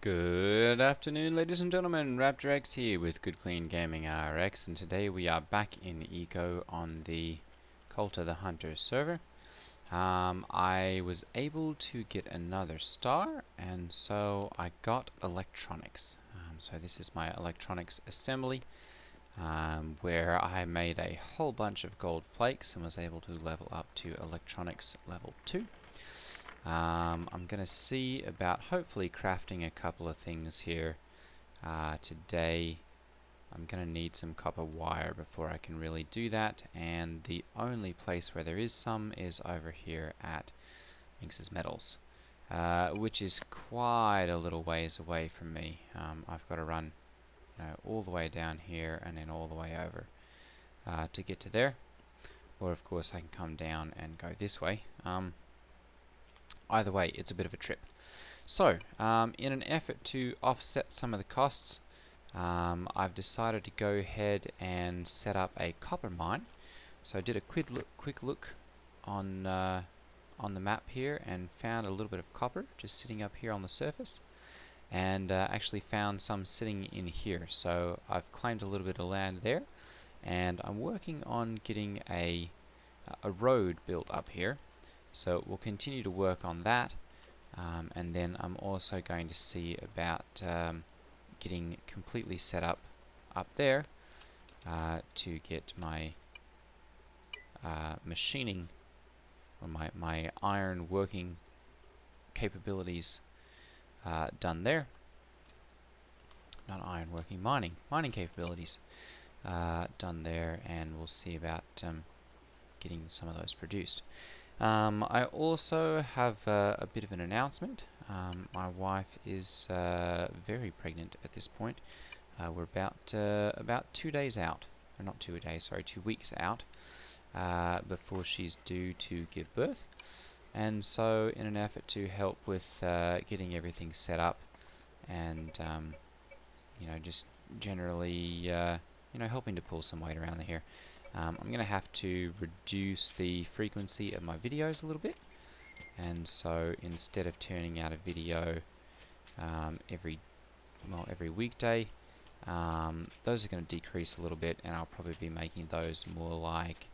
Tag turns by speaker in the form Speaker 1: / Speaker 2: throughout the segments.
Speaker 1: Good afternoon, ladies and gentlemen. Raptor X here with Good Clean Gaming RX, and today we are back in Eco on the Coulter the Hunter server. I was able to get another star, and so I got electronics. So this is my electronics assembly, where I made a whole bunch of gold flakes and was able to level up to electronics level 2. I'm going to see about hopefully crafting a couple of things here today. I'm going to need some copper wire before I can really do that, and the only place where there is some is over here at Inx's Metals, which is quite a little ways away from me. I've got to run all the way down here and then all the way over to get to there, or of course I can come down and go this way. Either way, it's a bit of a trip. So, in an effort to offset some of the costs, I've decided to go ahead and set up a copper mine. So I did a quick look on the map here and found a little bit of copper just sitting up here on the surface, and actually found some sitting in here. So I've claimed a little bit of land there, and I'm working on getting a road built up here. So we'll continue to work on that, and then I'm also going to see about getting completely set up there to get my machining, or my iron working capabilities done there. Not iron working, mining capabilities done there, and we'll see about getting some of those produced. I also have a bit of an announcement. My wife is very pregnant at this point. We're about 2 days out, or not 2 days, sorry, 2 weeks out before she's due to give birth. And so, in an effort to help with getting everything set up, and just generally, helping to pull some weight around here. I'm going to have to reduce the frequency of my videos a little bit, and so instead of turning out a video every weekday, those are going to decrease a little bit, and I'll probably be making those more like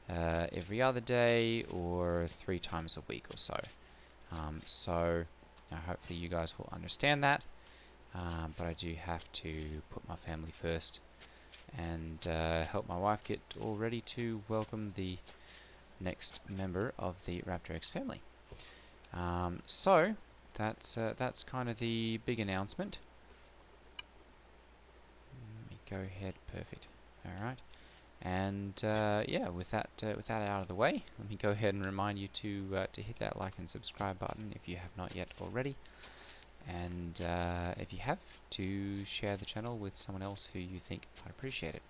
Speaker 1: every other day or 3 times a week or so. So hopefully you guys will understand that, but I do have to put my family first and help my wife get all ready to welcome the next member of the Raptor X family. So that's kind of the big announcement. Let me go ahead. Perfect. All right. And yeah, with that out of the way, let me go ahead and remind you to hit that like and subscribe button if you have not yet already. And if you have, to share the channel with someone else who you think might appreciate it.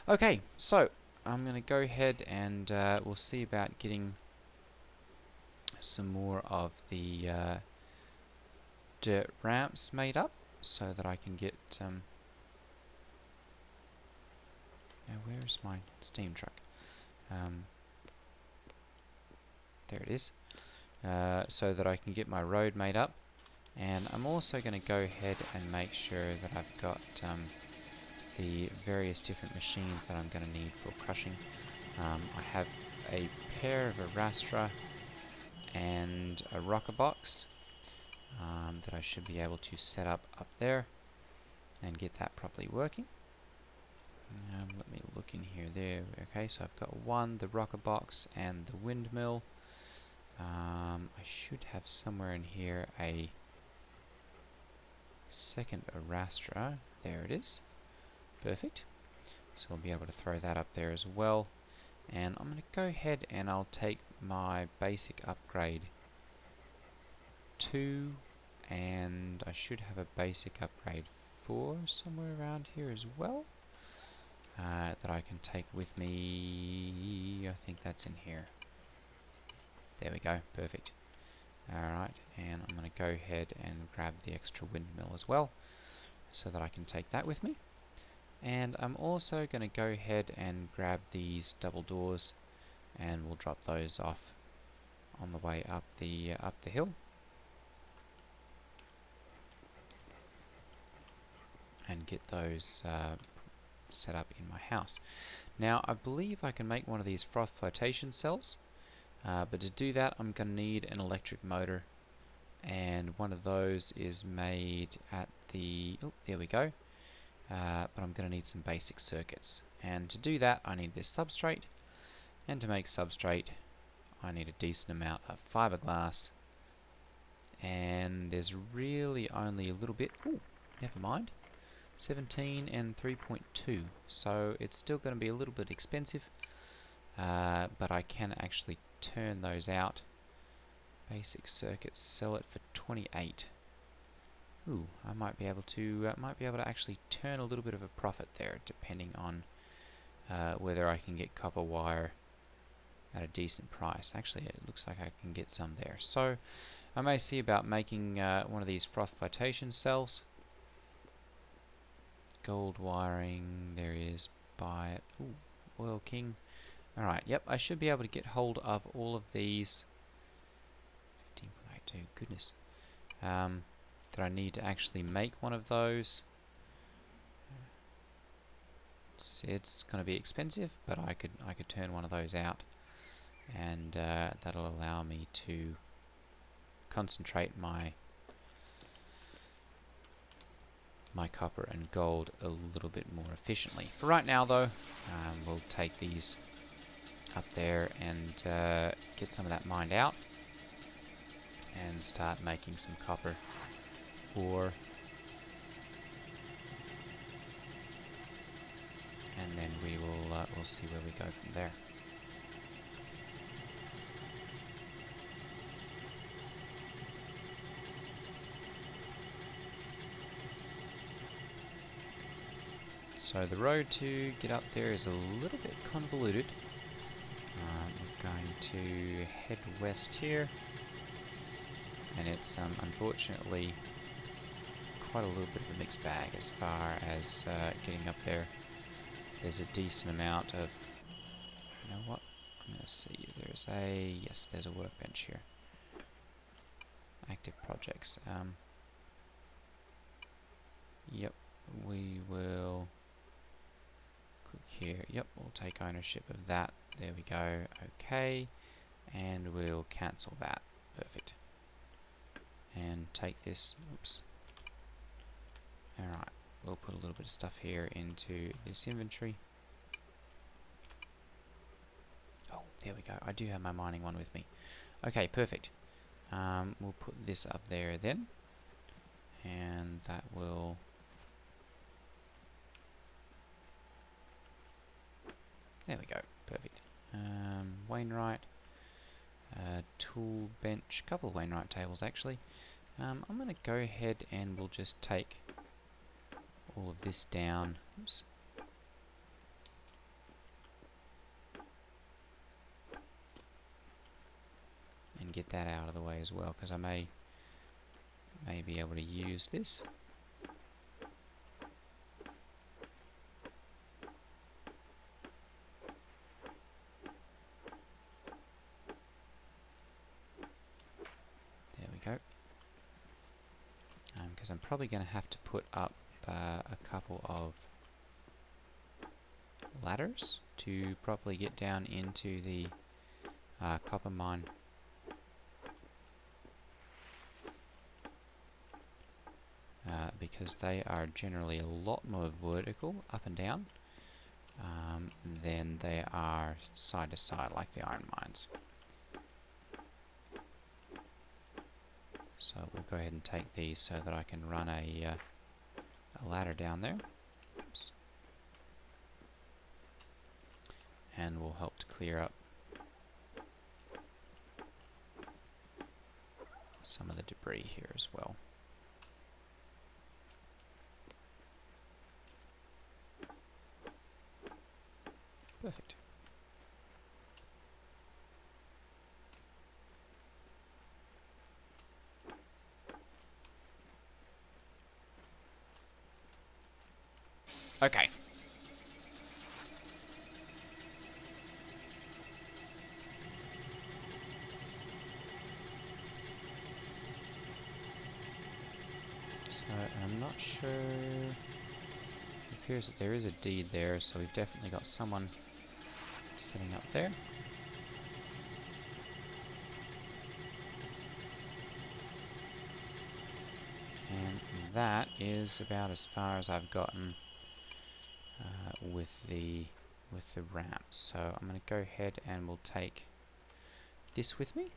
Speaker 1: Okay, so I'm going to go ahead and we'll see about getting some more of the dirt ramps made up so that I can get... now where's my steam truck? There it is. So that I can get my road made up. And I'm also going to go ahead and make sure that I've got the various different machines that I'm going to need for crushing. I have a pair of a Raptor and a rocker box that I should be able to set up there and get that properly working. Let me look in here. There. Okay, so I've got the rocker box and the windmill. I should have somewhere in here a second Raptor. There it is. Perfect. So we'll be able to throw that up there as well. And I'm going to go ahead and I'll take my basic upgrade 2, and I should have a basic upgrade 4 somewhere around here as well, that I can take with me. I think that's in here. There we go. Perfect. Alright, and I'm going to go ahead and grab the extra windmill as well, so that I can take that with me. And I'm also going to go ahead and grab these double doors, and we'll drop those off on the way up the hill. get those set up in my house. Now I believe I can make one of these froth flotation cells, but to do that I'm going to need an electric motor, and one of those is made at the, oh, there we go, but I'm going to need some basic circuits, and to do that I need this substrate, and to make substrate I need a decent amount of fiberglass, and there's really only a little bit, ooh, never mind, 17 and 3.2, so it's still going to be a little bit expensive, but I can actually turn those out. Basic circuits, sell it for 28. Ooh, I might be able to actually turn a little bit of a profit there, depending on whether I can get copper wire at a decent price. Actually, it looks like I can get some there. So I may see about making one of these froth flotation cells. Gold wiring, there is, buy it. Ooh, Oil King. Alright, yep, I should be able to get hold of all of these. 15.82, goodness. That I need to actually make one of those. It's going to be expensive, but I could turn one of those out, and that'll allow me to concentrate my copper and gold a little bit more efficiently. For right now though, we'll take these up there and get some of that mined out and start making some copper ore, and then we'll see where we go from there. So the road to get up there is a little bit convoluted. We're going to head west here, and it's unfortunately quite a little bit of a mixed bag as far as getting up there. There's a decent amount of, you know what, I'm going to see, there's a workbench here. Active projects. Yep, we will click here. Yep, we'll take ownership of that. There we go. Okay, and we'll cancel that. Perfect. And take this. Oops. Alright, we'll put a little bit of stuff here into this inventory. Oh, there we go. I do have my mining one with me. Okay, perfect. We'll put this up there then, and that will... There we go. Perfect. Wainwright. Tool bench. Couple of Wainwright tables actually. I'm going to go ahead and we'll just take all of this down. Oops. And get that out of the way as well, because I may be able to use this. There we go. Because I'm probably going to have to put up a couple of ladders to properly get down into the copper mine. Because they are generally a lot more vertical up and down than they are side to side like the iron mines. So we'll go ahead and take these so that I can run a ladder down there. Oops. And will help to clear up some of the debris here as well. Perfect. Okay. So I'm not sure. appears that there is a deed there, so we've definitely got someone sitting up there. And that is about as far as I've gotten with the ramps. So I'm going to go ahead and we'll take this with me.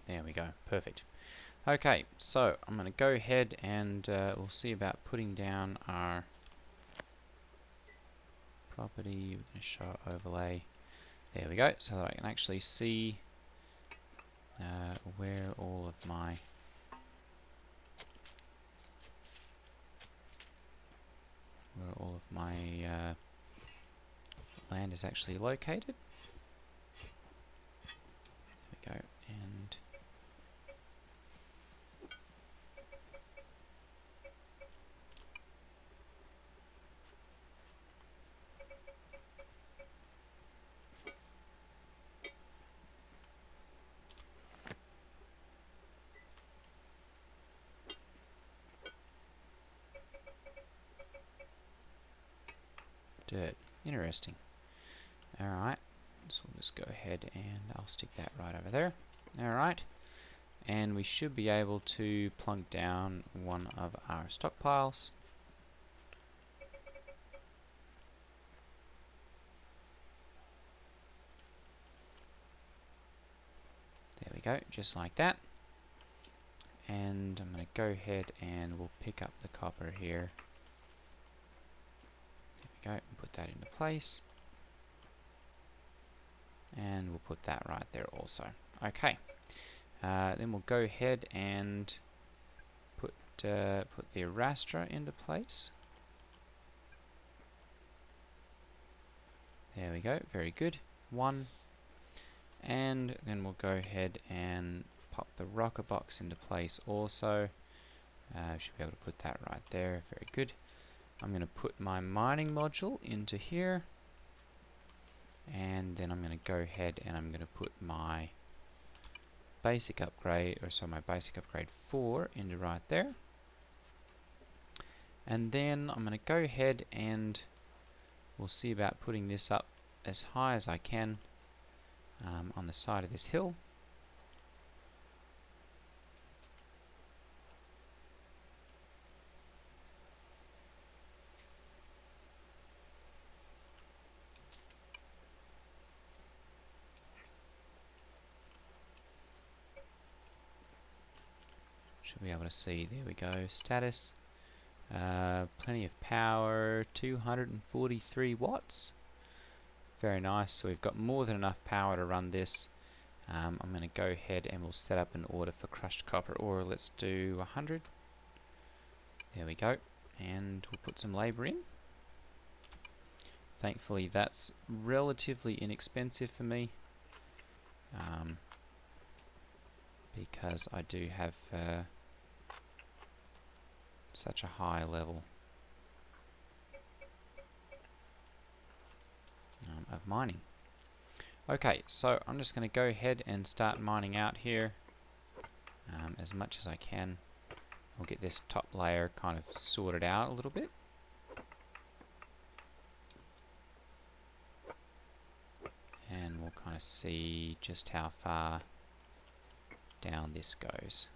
Speaker 1: There we go, perfect. Okay, so I'm going to go ahead and we'll see about putting down our property. We're going to show overlay. There we go, so that I can actually see where all of my land is actually located. There we go, and dirt. Interesting. Alright, so we'll just go ahead and I'll stick that right over there. Alright, and we should be able to plunk down one of our stockpiles. There we go, just like that. And I'm going to go ahead and we'll pick up the copper here. There we go, and put that into place. And we'll put that right there also. Okay, then we'll go ahead and put the raster into place. There we go, very good. One. And then we'll go ahead and pop the rocker box into place also. Should be able to put that right there, very good. I'm going to put my mining module into here. And then I'm going to go ahead and I'm going to put my basic upgrade, my basic upgrade 4 into right there. And then I'm going to go ahead and we'll see about putting this up as high as I can on the side of this hill. Should be able to see, there we go, status. Plenty of power, 243 watts. Very nice, so we've got more than enough power to run this. I'm going to go ahead and we'll set up an order for crushed copper ore. Let's do 100. There we go, and we'll put some labour in. Thankfully that's relatively inexpensive for me, because I do have such a high level of mining. Okay, so I'm just going to go ahead and start mining out here as much as I can. I'll get this top layer kind of sorted out a little bit. And we'll kind of see just how far down this goes.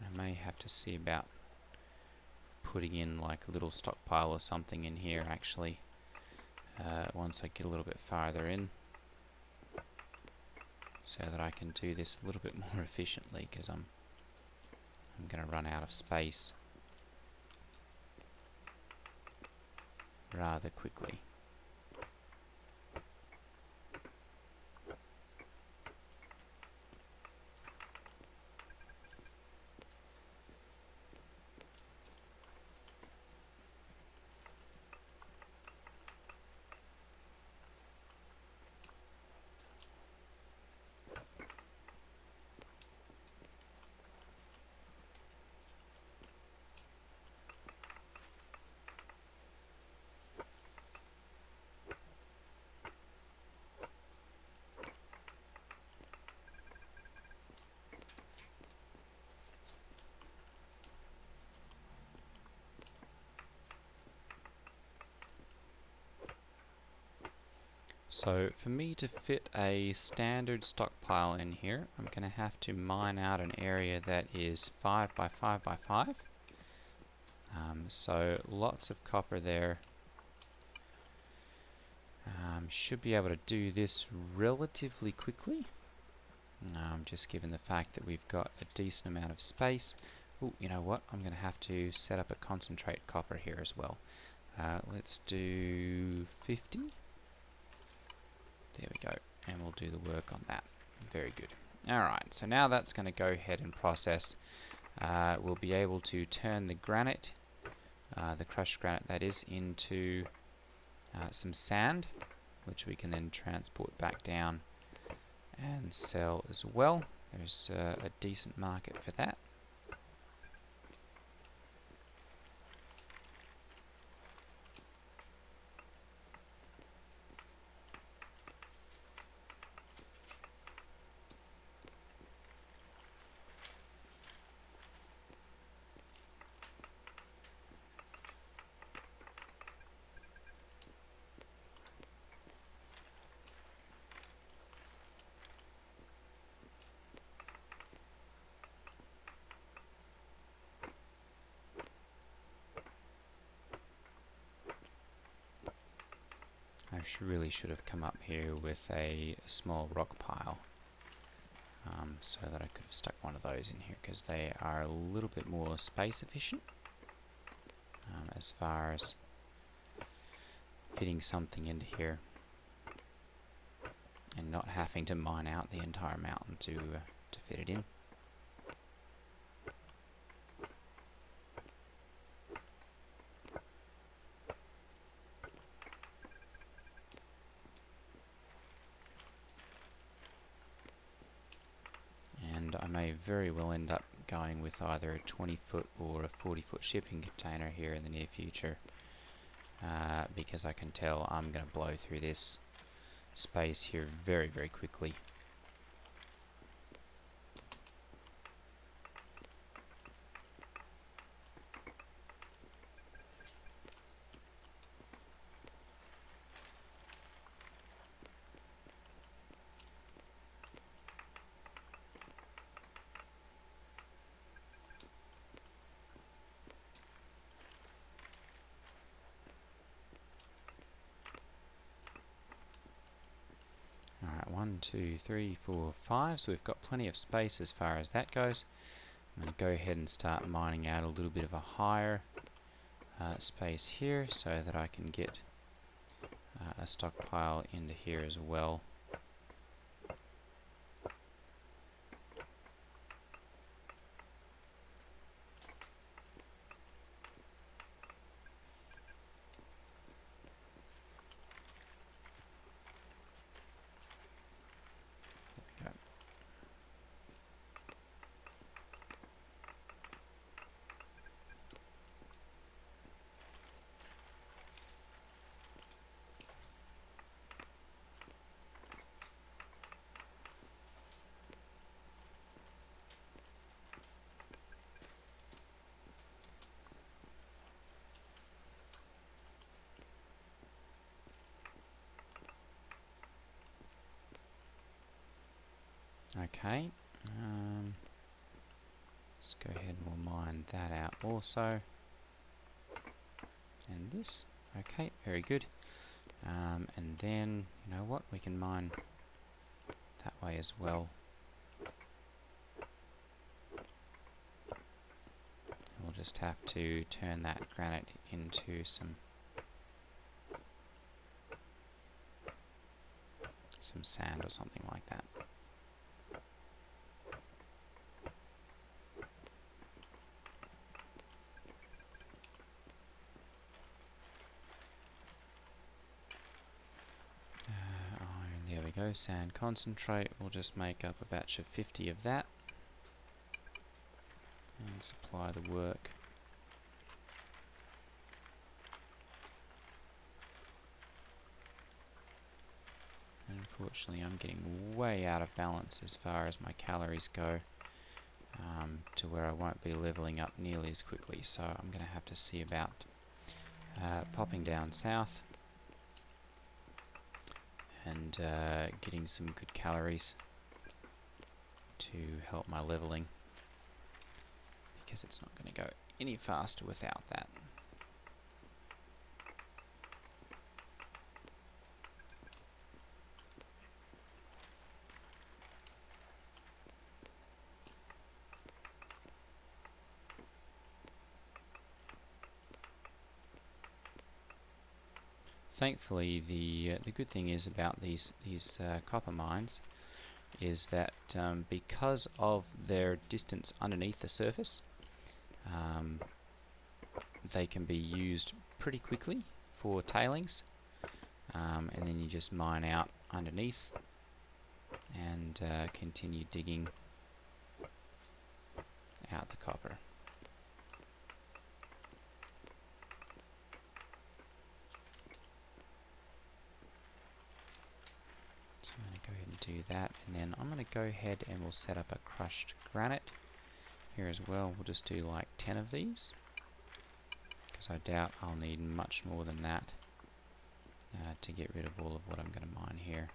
Speaker 1: I may have to see about putting in like a little stockpile or something in here actually once I get a little bit farther in. so that I can do this a little bit more efficiently, because I'm going to run out of space rather quickly. So for me to fit a standard stockpile in here, I'm going to have to mine out an area that is 5 by 5 by 5. So lots of copper there. Should be able to do this relatively quickly, just given the fact that we've got a decent amount of space. Oh, you know what? I'm going to have to set up a concentrate copper here as well. Let's do 50. There we go, and we'll do the work on that. Very good. Alright, so now that's going to go ahead and process. We'll be able to turn the granite, the crushed granite that is, into some sand, which we can then transport back down and sell as well. There's a decent market for that. Really should have come up here with a small rock pile, so that I could have stuck one of those in here, because they are a little bit more space efficient as far as fitting something into here and not having to mine out the entire mountain to fit it in. I may very well end up going with either a 20-foot or a 40-foot shipping container here in the near future, because I can tell I'm going to blow through this space here very, very quickly. Alright, 1, 2, 3, 4, 5. So we've got plenty of space as far as that goes. I'm going to go ahead and start mining out a little bit of a higher space here, so that I can get a stockpile into here as well. Okay, let's go ahead and we'll mine that out also, and this. Okay, very good. And then, you know what, we can mine that way as well. We'll just have to turn that granite into some sand or something like that. Iron, there we go, sand concentrate. We'll just make up a batch of 50 of that and supply the work. Unfortunately, I'm getting way out of balance as far as my calories go, to where I won't be leveling up nearly as quickly, so I'm going to have to see about popping down south and getting some good calories to help my leveling, because it's not going to go any faster without that. Thankfully, the good thing is about these copper mines is that because of their distance underneath the surface, they can be used pretty quickly for tailings, and then you just mine out underneath and continue digging out the copper. So I'm going to go ahead and do that, and then I'm going to go ahead and we'll set up a crushed granite here as well. We'll just do like 10 of these, because I doubt I'll need much more than that to get rid of all of what I'm going to mine here.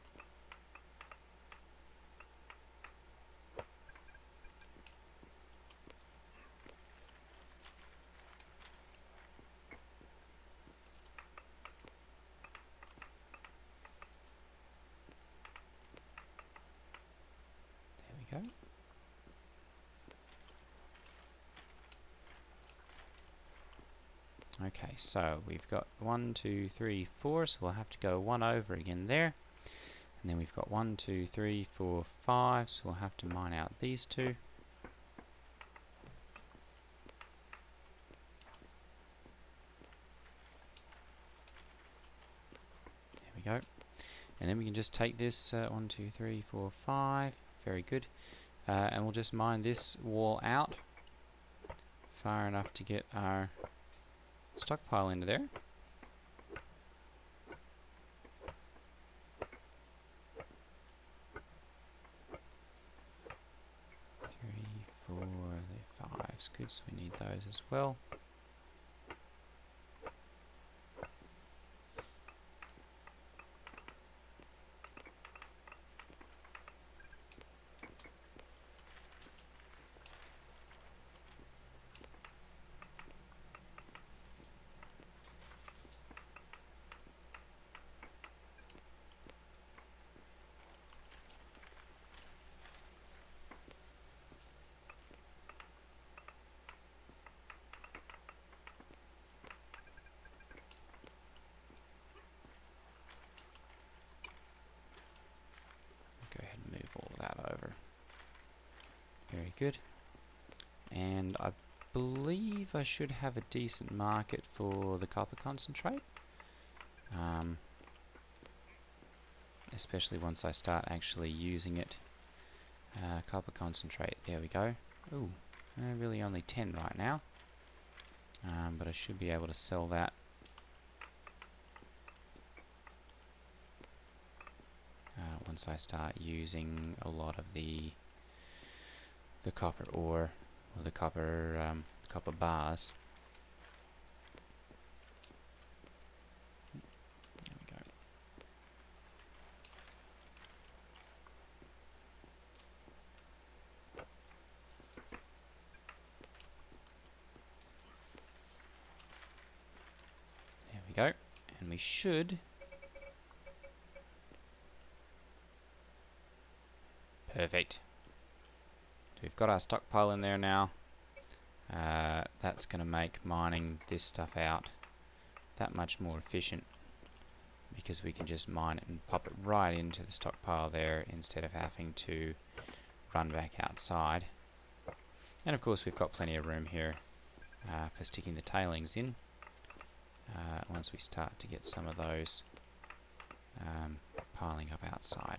Speaker 1: There we go. Okay, so we've got 1, 2, 3, 4, so we'll have to go 1 over again there. And then we've got 1, 2, 3, 4, 5, so we'll have to mine out these two. There we go. And then we can just take this 1, 2, 3, 4, 5, very good. And we'll just mine this wall out far enough to get our stockpile into there. 3, 4, 5 is good, so we need those as well. Go ahead and move all of that over. Very good. And I believe I should have a decent market for the copper concentrate, especially once I start actually using it. Copper concentrate, there we go. Ooh, really only 10 right now, but I should be able to sell that once I start using a lot of the copper ore, or the copper bars. There we go. There we go. And we should Perfect. So we've got our stockpile in there now. That's going to make mining this stuff out that much more efficient, because we can just mine it and pop it right into the stockpile there instead of having to run back outside. And of course we've got plenty of room here for sticking the tailings in once we start to get some of those piling up outside.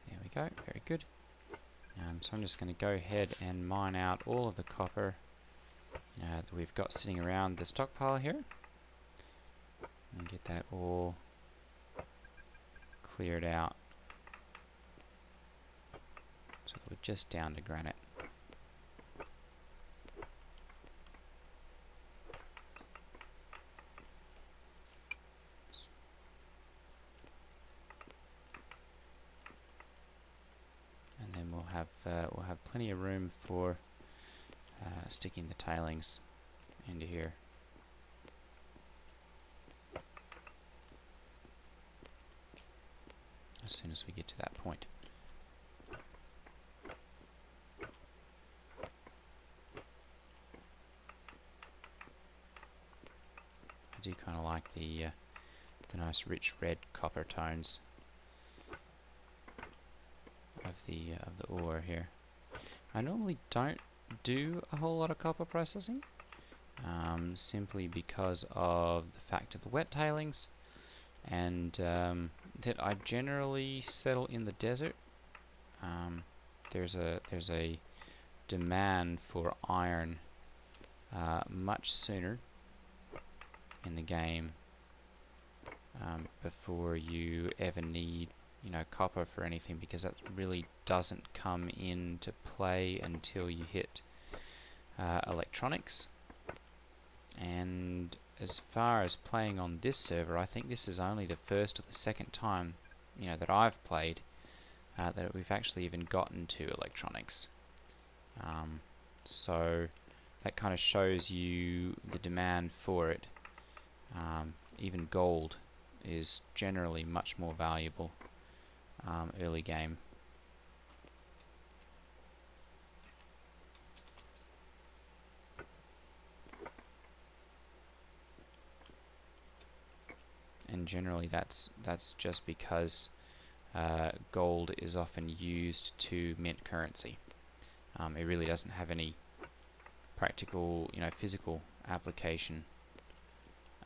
Speaker 1: There we go, very good. So I'm just going to go ahead and mine out all of the copper that we've got sitting around the stockpile here, and get that all cleared out so that we're just down to granite. And then we'll have plenty of room for sticking the tailings into here. As soon as we get to that point. I do kind of like the nice rich red copper tones of the ore here. I normally don't do a whole lot of copper processing, simply because of the fact of the wet tailings, and that I generally settle in the desert. There's a demand for iron much sooner in the game before you ever need copper for anything, because that really doesn't come into play until you hit electronics. And as far as playing on this server, I think this is only the first or the second time that I've played that we've actually even gotten to electronics. So that kind of shows you the demand for it. Even gold is generally much more valuable early game. And generally that's just because gold is often used to mint currency. It really doesn't have any practical, physical application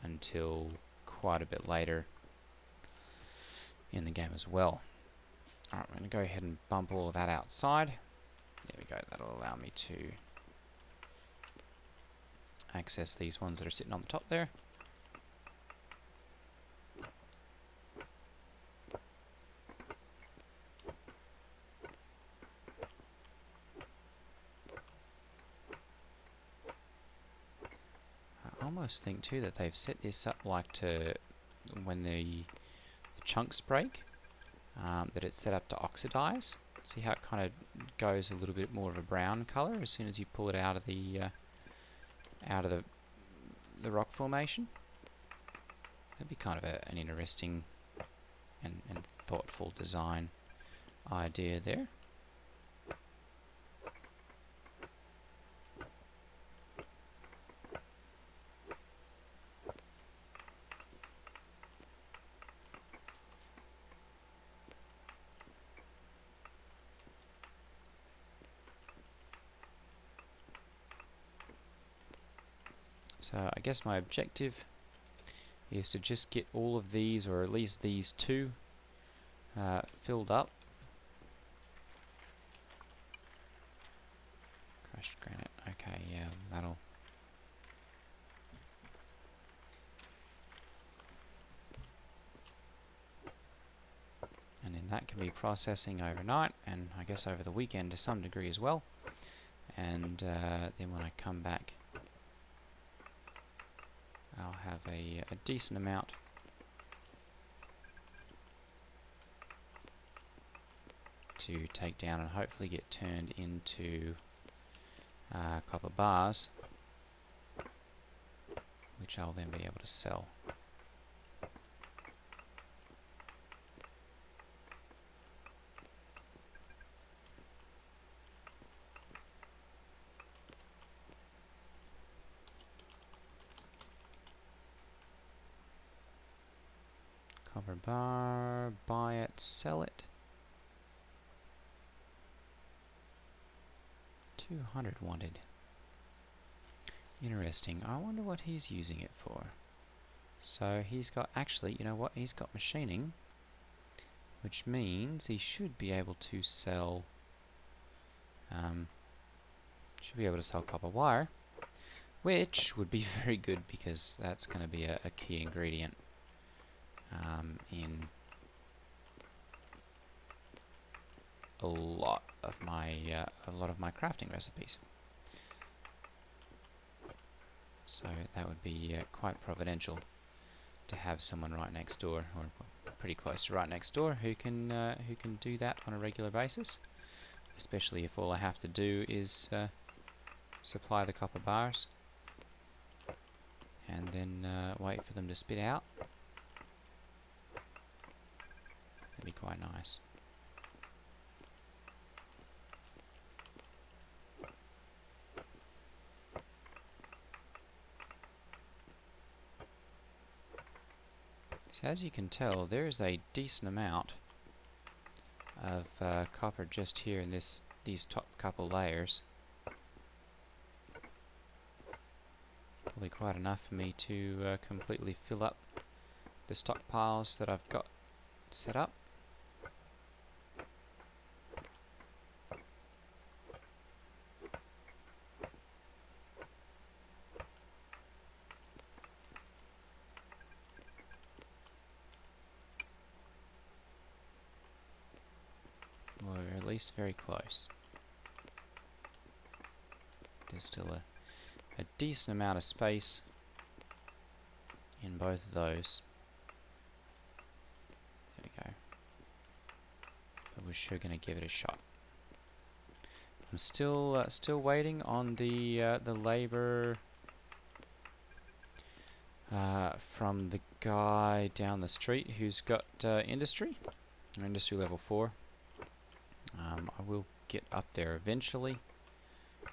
Speaker 1: until quite a bit later in the game as well. Alright, I'm going to go ahead and bump all of that outside. There we go, that'll allow me to access these ones that are sitting on the top there. I almost think too that they've set this up like to, when the chunks break, that it's set up to oxidize. See how it kind of goes a little bit more of a brown color as soon as you pull it out of the rock formation. That'd be kind of an interesting and thoughtful design idea there. So I guess my objective is to just get all of these, or at least these two, filled up. Crushed granite. Okay, yeah, that'll... And then that can be processing overnight, and I guess over the weekend to some degree as well. And then when I come back I'll have a decent amount to take down and hopefully get turned into copper bars, which I'll then be able to sell. Copper bar, buy it, sell it. 200 wanted. Interesting. I wonder what he's using it for. So he's got, actually, you know what? He's got machining, which means he should be able to sell, copper wire, which would be very good because that's going to be a key ingredient in a lot of my crafting recipes. So that would be quite providential to have someone right next door, or pretty close to right next door, who can do that on a regular basis. Especially if all I have to do is supply the copper bars and then wait for them to spit out. That'd be quite nice. So as you can tell, there is a decent amount of copper just here in these top couple layers. Probably quite enough for me to completely fill up the stockpiles that I've got set up. Or at least very close. There's still a decent amount of space in both of those. There we go. But we're sure going to give it a shot. I'm still waiting on the labor from the guy down the street who's got industry level 4. I will get up there eventually,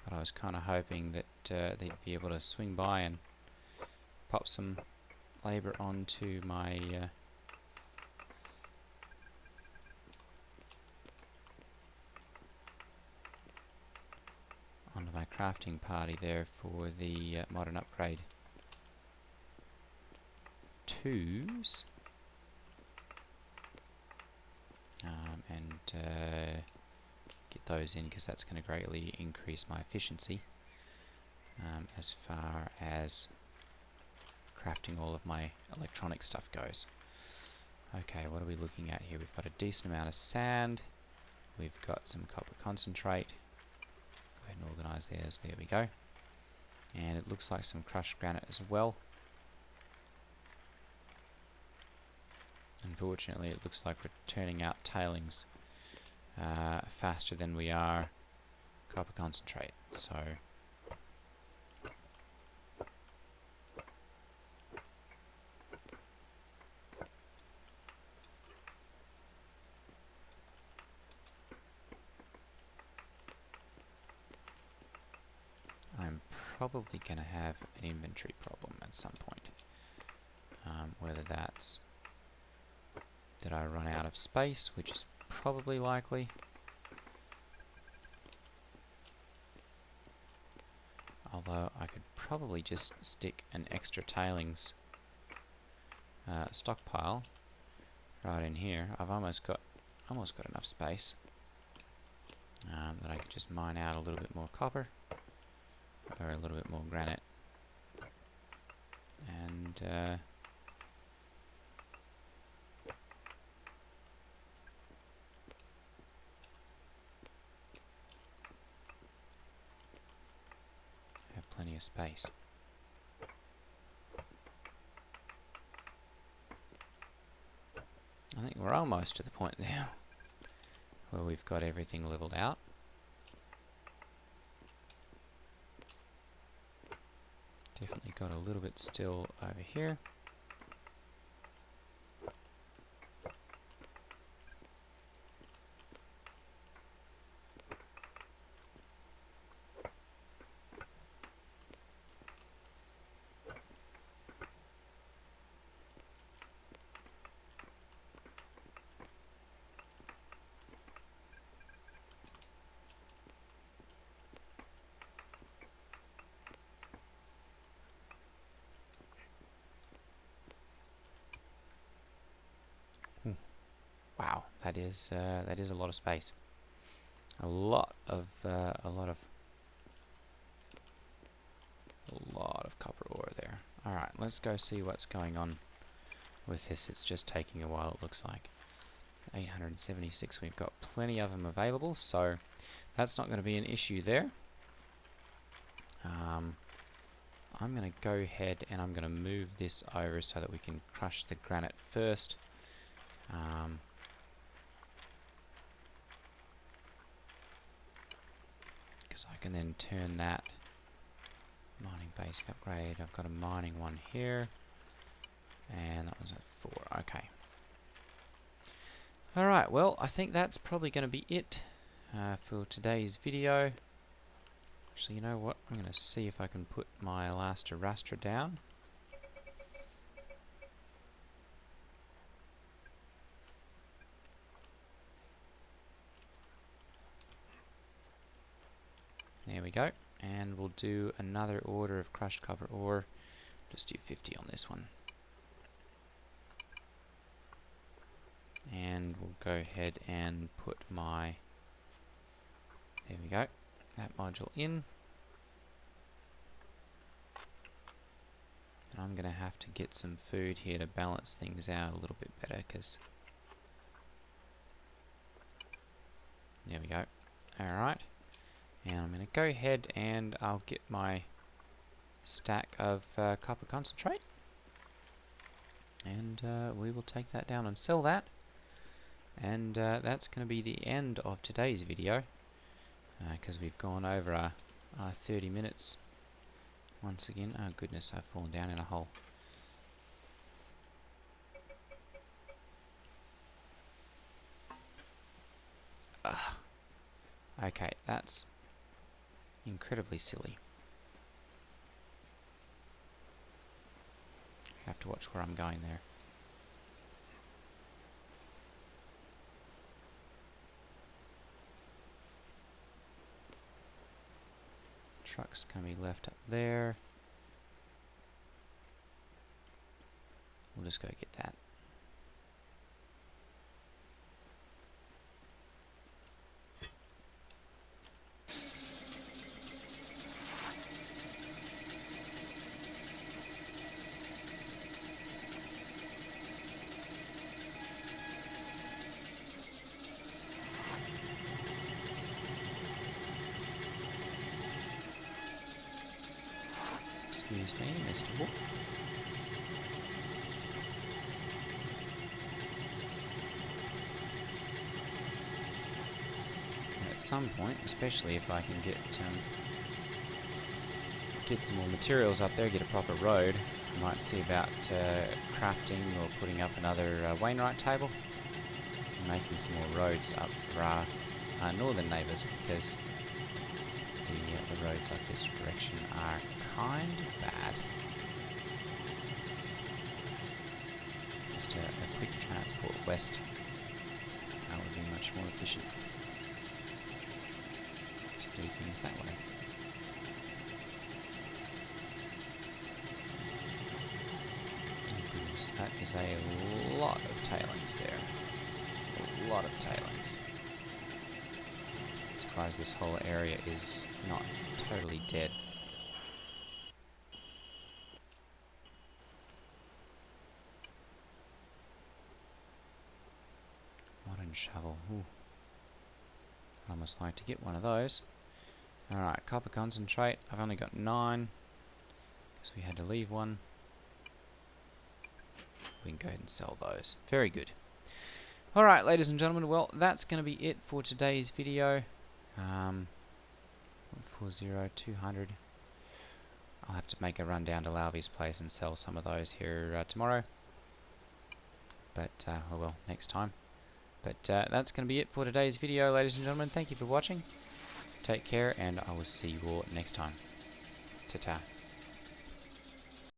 Speaker 1: but I was kind of hoping that they'd be able to swing by and pop some labor onto my crafting party there for the modern upgrade 2s, and get those in, because that's going to greatly increase my efficiency as far as crafting all of my electronic stuff goes. Okay, what are we looking at here? We've got a decent amount of sand, we've got some copper concentrate. Go ahead and organise theirs. There we go. And it looks like some crushed granite as well. Unfortunately, it looks like we're turning out tailings faster than we are copper concentrate. So I'm probably going to have an inventory problem at some point. Whether that's that I run out of space, which is probably likely. Although I could probably just stick an extra tailings stockpile right in here. I've almost got enough space that I could just mine out a little bit more copper or a little bit more granite, and have plenty of space. I think we're almost to the point now where we've got everything leveled out. Definitely got a little bit still over here. Wow, that is a lot of space. A lot of copper ore there. All right, let's go see what's going on with this. It's just taking a while, it looks like. 876. We've got plenty of them available, so that's not going to be an issue there. I'm going to go ahead and I'm going to move this over so that we can crush the granite first. Because I can then turn that mining basic upgrade. I've got a mining one here, and that was at 4. Okay. Alright, well, I think that's probably going to be it for today's video. Actually, you know what? I'm going to see if I can put my last raster down. There we go. And we'll do another order of crushed copper ore. Just do 50 on this one. And we'll go ahead and put my... There we go. That module in. And I'm going to have to get some food here to balance things out a little bit better, because... There we go. Alright. And I'm going to go ahead and I'll get my stack of copper concentrate. And we will take that down and sell that. And that's going to be the end of today's video. Because we've gone over our 30 minutes once again. Oh goodness, I've fallen down in a hole. Okay, that's incredibly silly. I have to watch where I'm going there. Truck's going to be left up there. We'll just go get that. Excuse me, Mr. Wolf. At some point, especially if I can get some more materials up there, get a proper road, I might see about crafting or putting up another Wainwright table, and making some more roads up for our northern neighbours, because the roads up this direction are kind of bad. Just a quick transport west, that would be much more efficient to do things that way. Oh goodness, that is a lot of tailings there. A lot of tailings. I'm surprised this whole area is not totally dead. Shovel. Ooh. I'd almost like to get one of those. Alright, copper concentrate. I've only got 9, because we had to leave one. We can go ahead and sell those. Very good. Alright, ladies and gentlemen, well, that's going to be it for today's video. 140, 200. I'll have to make a run down to Lalvy's place and sell some of those here tomorrow. But, oh well, next time. But that's going to be it for today's video, ladies and gentlemen. Thank you for watching. Take care, and I will see you all next time. Ta-ta.